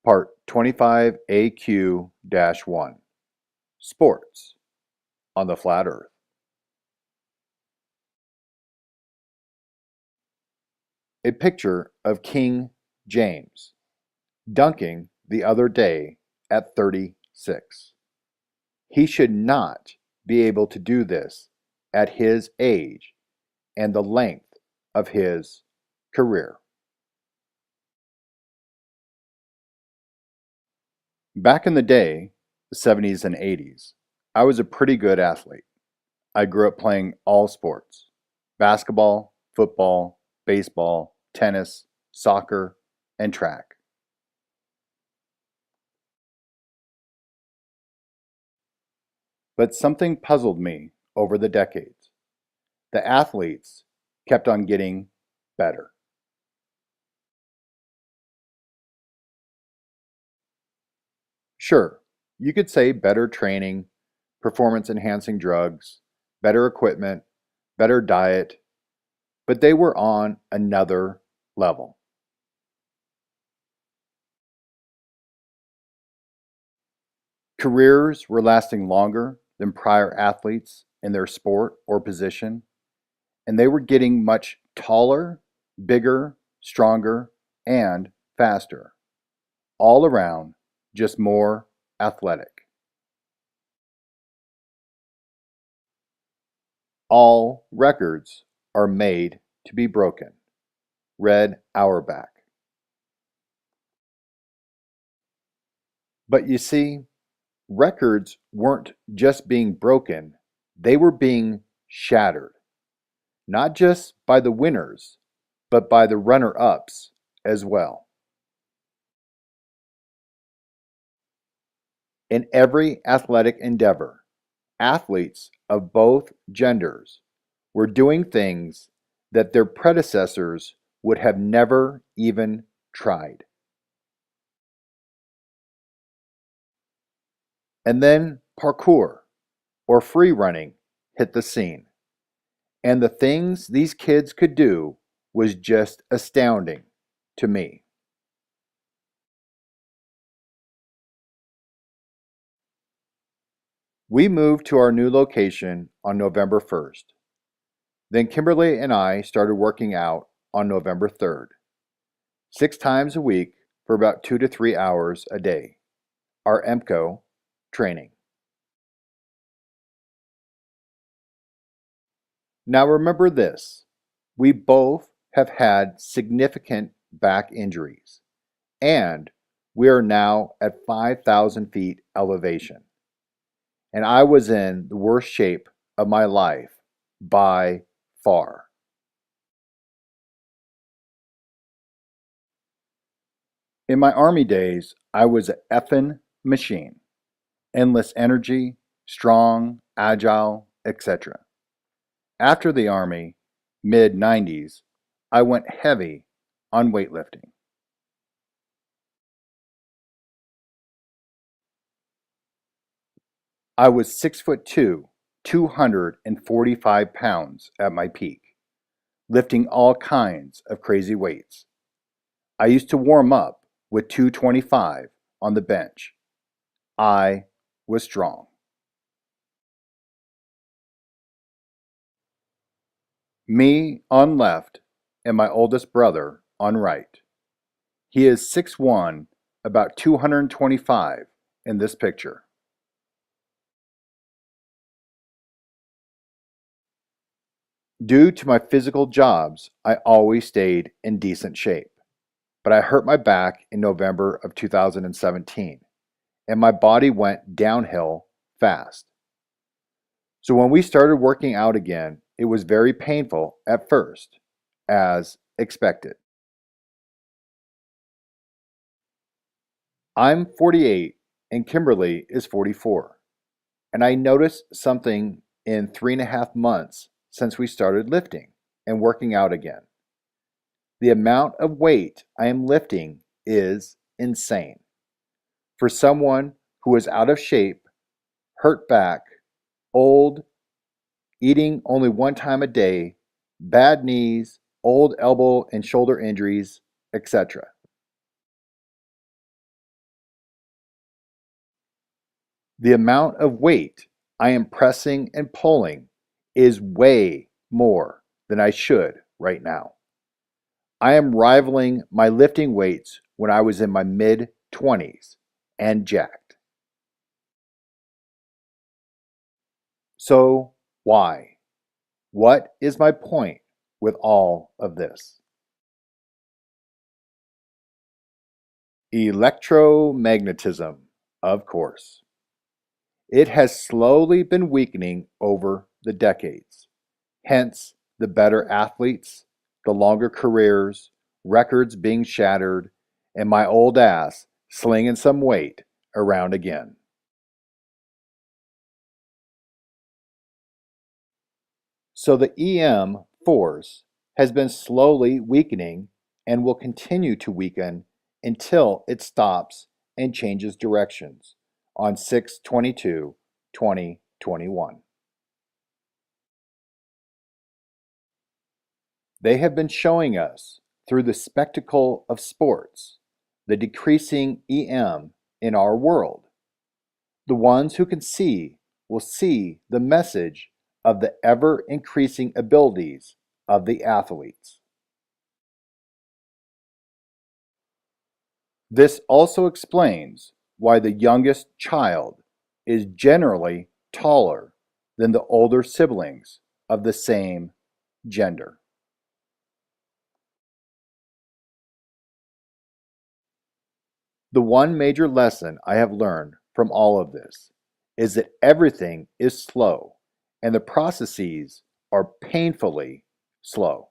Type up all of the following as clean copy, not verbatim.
Part 25AQ-1 Sports on the Flat Earth. A picture of King James dunking the other day at 36. He should not be able to do this at his age and the length of his career. Back in the day, the 70s and 80s, I was a pretty good athlete. I grew up playing all sports: basketball, football, baseball, tennis, soccer, and track. But something puzzled me over the decades. The athletes kept on getting better. Sure, you could say better training, performance enhancing drugs, better equipment, better diet, but they were on another level. Careers were lasting longer than prior athletes in their sport or position, and they were getting much taller, bigger, stronger, and faster. All around, just more athletic. All records are made to be broken. Red Auerbach. But you see, records weren't just being broken, they were being shattered. Not just by the winners, but by the runner-ups as well. In every athletic endeavor, athletes of both genders were doing things that their predecessors would have never even tried. And then parkour, or free running, hit the scene. And the things these kids could do was just astounding to me. We moved to our new location on November 1st. Then Kimberly and I started working out on November 3rd, 6 times a week for about 2 to 3 hours a day. Our EMCO training. Now remember this, we both have had significant back injuries, and we are now at 5,000 feet elevation. And I was in the worst shape of my life by far. In my Army days, I was an effing machine. Endless energy, strong, agile, etc. After the Army, mid 90s, I went heavy on weightlifting. I was 6'2", 245 pounds at my peak, lifting all kinds of crazy weights. I used to warm up with 225 on the bench. I was strong. Me on left and my oldest brother on right. He is 6'1", about 225 in this picture. Due to my physical jobs, I always stayed in decent shape. But I hurt my back in November of 2017, and my body went downhill fast. So when we started working out again, it was very painful at first, as expected. I'm 48 and Kimberly is 44, and I noticed something in 3.5 months since we started lifting and working out again. The amount of weight I am lifting is insane. For someone who is out of shape, hurt back, old, eating only 1 time a day, bad knees, old elbow and shoulder injuries, etc. The amount of weight I am pressing and pulling is way more than I should right now. I am rivaling my lifting weights when I was in my mid-20s and jacked. So why? What is my point with all of this? Electromagnetism, of course. It has slowly been weakening over the decades. Hence, the better athletes, the longer careers, records being shattered, and my old ass slinging some weight around again. So the EM force has been slowly weakening and will continue to weaken until it stops and changes directions on 6/22/2021. They have been showing us through the spectacle of sports the decreasing EM in our world. The ones who can see will see the message of the ever increasing abilities of the athletes. This also explains why the youngest child is generally taller than the older siblings of the same gender. The one major lesson I have learned from all of this is that everything is slow and the processes are painfully slow.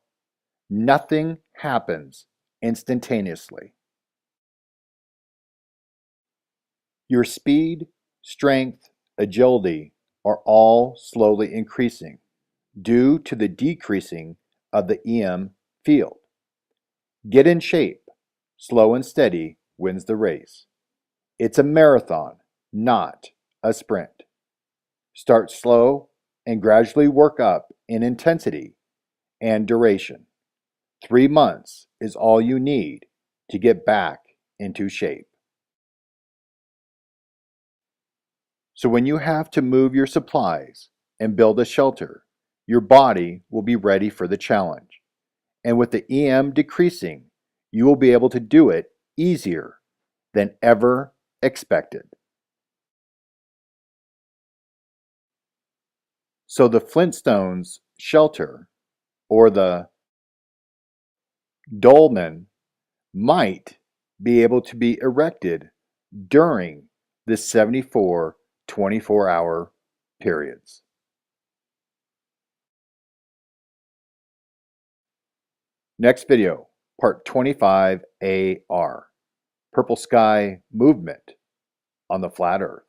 Nothing happens instantaneously. Your speed, strength, agility are all slowly increasing due to the decreasing of the EM field. Get in shape. Slow and steady wins the race. It's a marathon, not a sprint. Start slow and gradually work up in intensity and duration. 3 months is all you need to get back into shape. So when you have to move your supplies and build a shelter, your body will be ready for the challenge. And with the EM decreasing, you will be able to do it easier than ever expected. So the Flintstones shelter, or the dolmen, might be able to be erected during the 74 24-hour periods. Next video, part 25AR, Purple Sky Movement on the Flat Earth.